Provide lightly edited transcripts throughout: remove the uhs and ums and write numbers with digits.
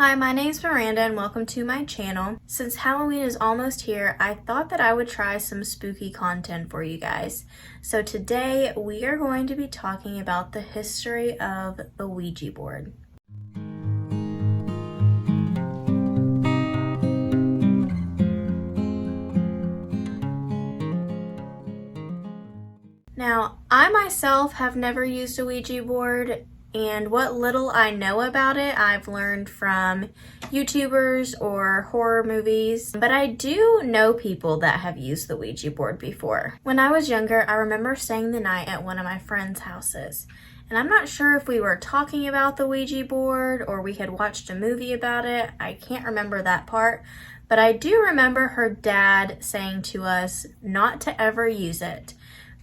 Hi, my name's Miranda and welcome to my channel. Since Halloween is almost here, I thought that I would try some spooky content for you guys. So today we are going to be talking about the history of the Ouija board. Now, I myself have never used a Ouija board, and what little I know about it, I've learned from YouTubers or horror movies, but I do know people that have used the Ouija board before. When I was younger, I remember staying the night at one of my friends' houses, and I'm not sure if we were talking about the Ouija board or we had watched a movie about it. I can't remember that part, but I do remember her dad saying to us not to ever use it,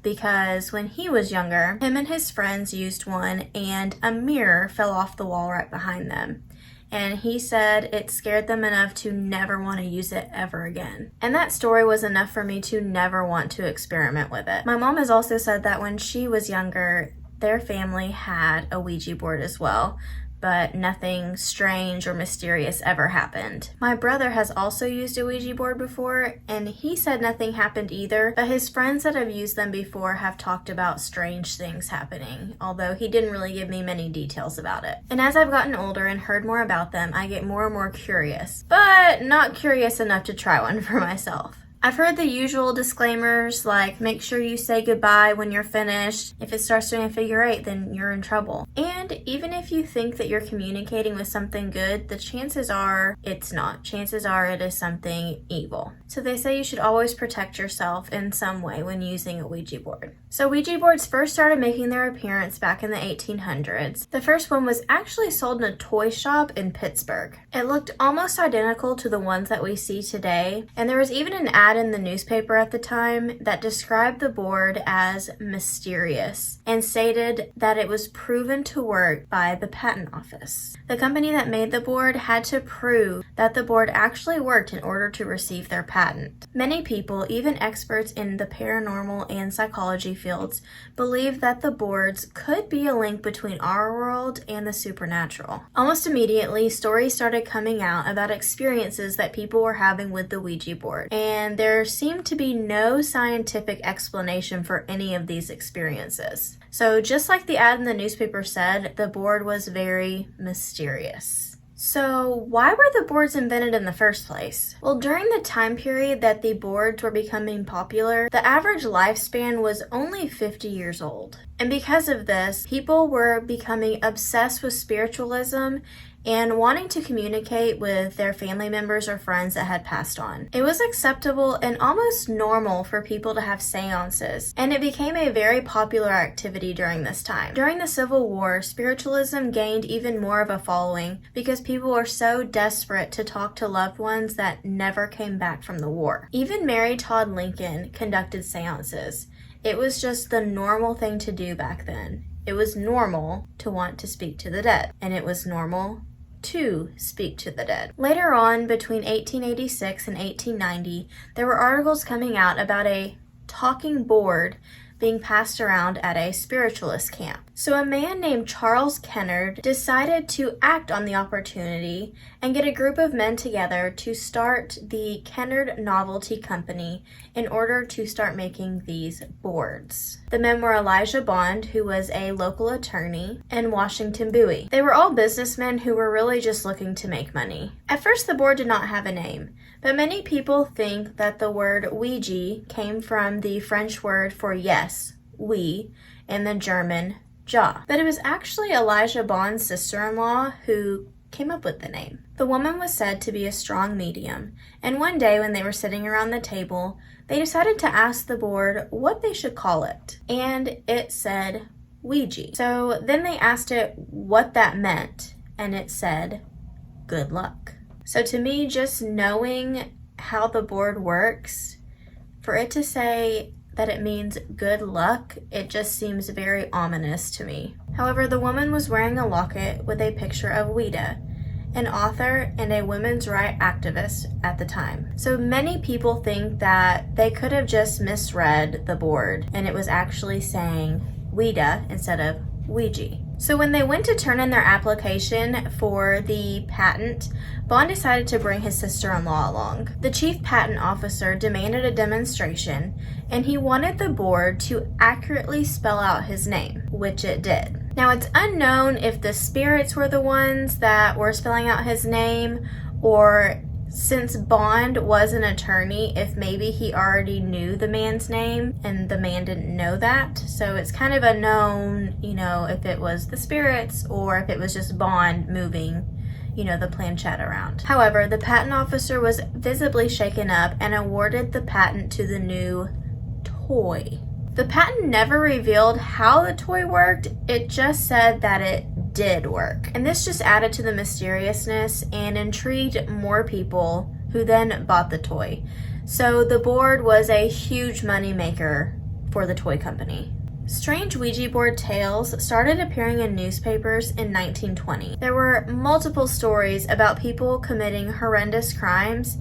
because when he was younger, him and his friends used one and a mirror fell off the wall right behind them. And he said it scared them enough to never want to use it ever again. And that story was enough for me to never want to experiment with it. My mom has also said that when she was younger, their family had a Ouija board as well, but nothing strange or mysterious ever happened. My brother has also used a Ouija board before, and he said nothing happened either, but his friends that have used them before have talked about strange things happening, although he didn't really give me many details about it. And as I've gotten older and heard more about them, I get more and more curious, but not curious enough to try one for myself. I've heard the usual disclaimers like make sure you say goodbye when you're finished. If it starts doing a figure eight, then you're in trouble. And even if you think that you're communicating with something good, the chances are it's not. Chances are it is something evil. So they say you should always protect yourself in some way when using a Ouija board. So Ouija boards first started making their appearance back in the 1800s. The first one was actually sold in a toy shop in Pittsburgh. It looked almost identical to the ones that we see today, and there was even an ad in the newspaper at the time that described the board as mysterious and stated that it was proven to work by the patent office. The company that made the board had to prove that the board actually worked in order to receive their patent. Many people, even experts in the paranormal and psychology fields, believe that the boards could be a link between our world and the supernatural. Almost immediately, stories started coming out about experiences that people were having with the Ouija board, and there seemed to be no scientific explanation for any of these experiences. So just like the ad in the newspaper said, the board was very mysterious. So why were the boards invented in the first place? Well, during the time period that the boards were becoming popular, the average lifespan was only 50 years old. And because of this, people were becoming obsessed with spiritualism and wanting to communicate with their family members or friends that had passed on. It was acceptable and almost normal for people to have seances, and it became a very popular activity during this time. During the Civil War, spiritualism gained even more of a following because people were so desperate to talk to loved ones that never came back from the war. Even Mary Todd Lincoln conducted seances. It was just the normal thing to do back then. It was normal to want to speak to the dead, and it was normal to speak to the dead. Later on, between 1886 and 1890, there were articles coming out about a talking board being passed around at a spiritualist camp. So a man named Charles Kennard decided to act on the opportunity and get a group of men together to start the Kennard Novelty Company in order to start making these boards. The men were Elijah Bond, who was a local attorney, and Washington Bowie. They were all businessmen who were really just looking to make money. At first, the board did not have a name, but many people think that the word Ouija came from the French word for yes, oui, and the German jaw. But it was actually Elijah Bond's sister-in-law who came up with the name. The woman was said to be a strong medium, and one day when they were sitting around the table, they decided to ask the board what they should call it, and it said Ouija. So then they asked it what that meant, and it said good luck. So to me, just knowing how the board works, for it to say that it means good luck, it just seems very ominous to me. However, the woman was wearing a locket with a picture of Ouida, an author and a women's rights activist at the time. So many people think that they could have just misread the board and it was actually saying Ouida instead of Ouija. So when they went to turn in their application for the patent, Bond decided to bring his sister-in-law along. The chief patent officer demanded a demonstration, and he wanted the board to accurately spell out his name, which it did. Now, it's unknown if the spirits were the ones that were spelling out his name, or since Bond was an attorney, if maybe he already knew the man's name and the man didn't know that. So it's kind of unknown, if it was the spirits or if it was just Bond moving, the planchette around. However, the patent officer was visibly shaken up and awarded the patent to the new toy. The patent never revealed how the toy worked, it just said that it did work. And this just added to the mysteriousness and intrigued more people who then bought the toy. So the board was a huge money maker for the toy company. Strange Ouija board tales started appearing in newspapers in 1920. There were multiple stories about people committing horrendous crimes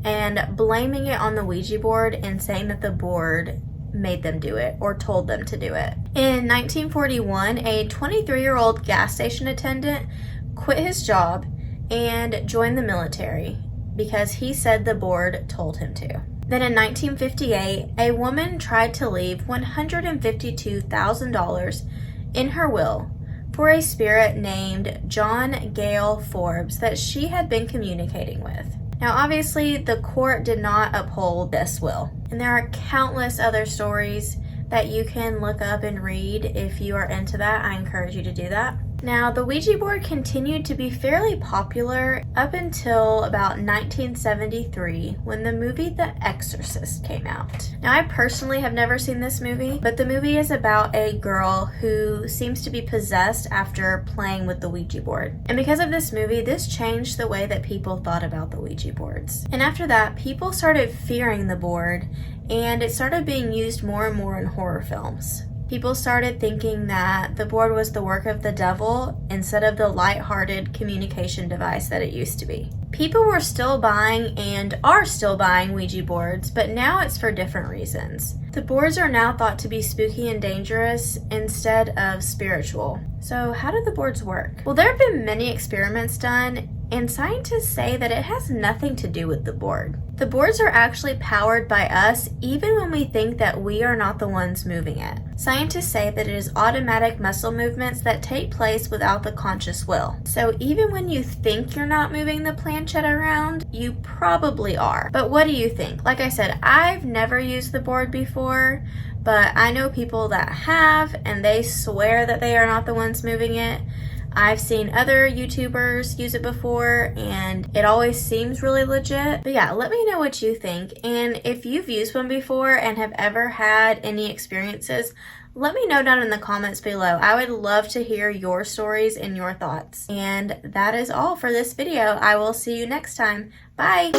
and blaming it on the Ouija board and saying that the board made them do it or told them to do it. In 1941, a 23-year-old gas station attendant quit his job and joined the military because he said the board told him to. Then in 1958, a woman tried to leave $152,000 in her will for a spirit named John Gale Forbes that she had been communicating with. Now, obviously, the court did not uphold this will. And there are countless other stories that you can look up and read if you are into that. I encourage you to do that. Now, the Ouija board continued to be fairly popular up until about 1973 when the movie The Exorcist came out. Now, I personally have never seen this movie, but the movie is about a girl who seems to be possessed after playing with the Ouija board. And because of this movie, this changed the way that people thought about the Ouija boards. And after that, people started fearing the board, and it started being used more and more in horror films. People started thinking that the board was the work of the devil instead of the light-hearted communication device that it used to be. People were still buying and are still buying Ouija boards, but now it's for different reasons. The boards are now thought to be spooky and dangerous instead of spiritual. So how do the boards work? Well, there have been many experiments done, and scientists say that it has nothing to do with the board. The boards are actually powered by us even when we think that we are not the ones moving it. Scientists say that it is automatic muscle movements that take place without the conscious will. So even when you think you're not moving the planchette around, you probably are. But what do you think? Like I said, I've never used the board before, but I know people that have, and they swear that they are not the ones moving it. I've seen other YouTubers use it before, and it always seems really legit. But yeah, let me know what you think. And if you've used one before and have ever had any experiences, let me know down in the comments below. I would love to hear your stories and your thoughts. And that is all for this video. I will see you next time. Bye!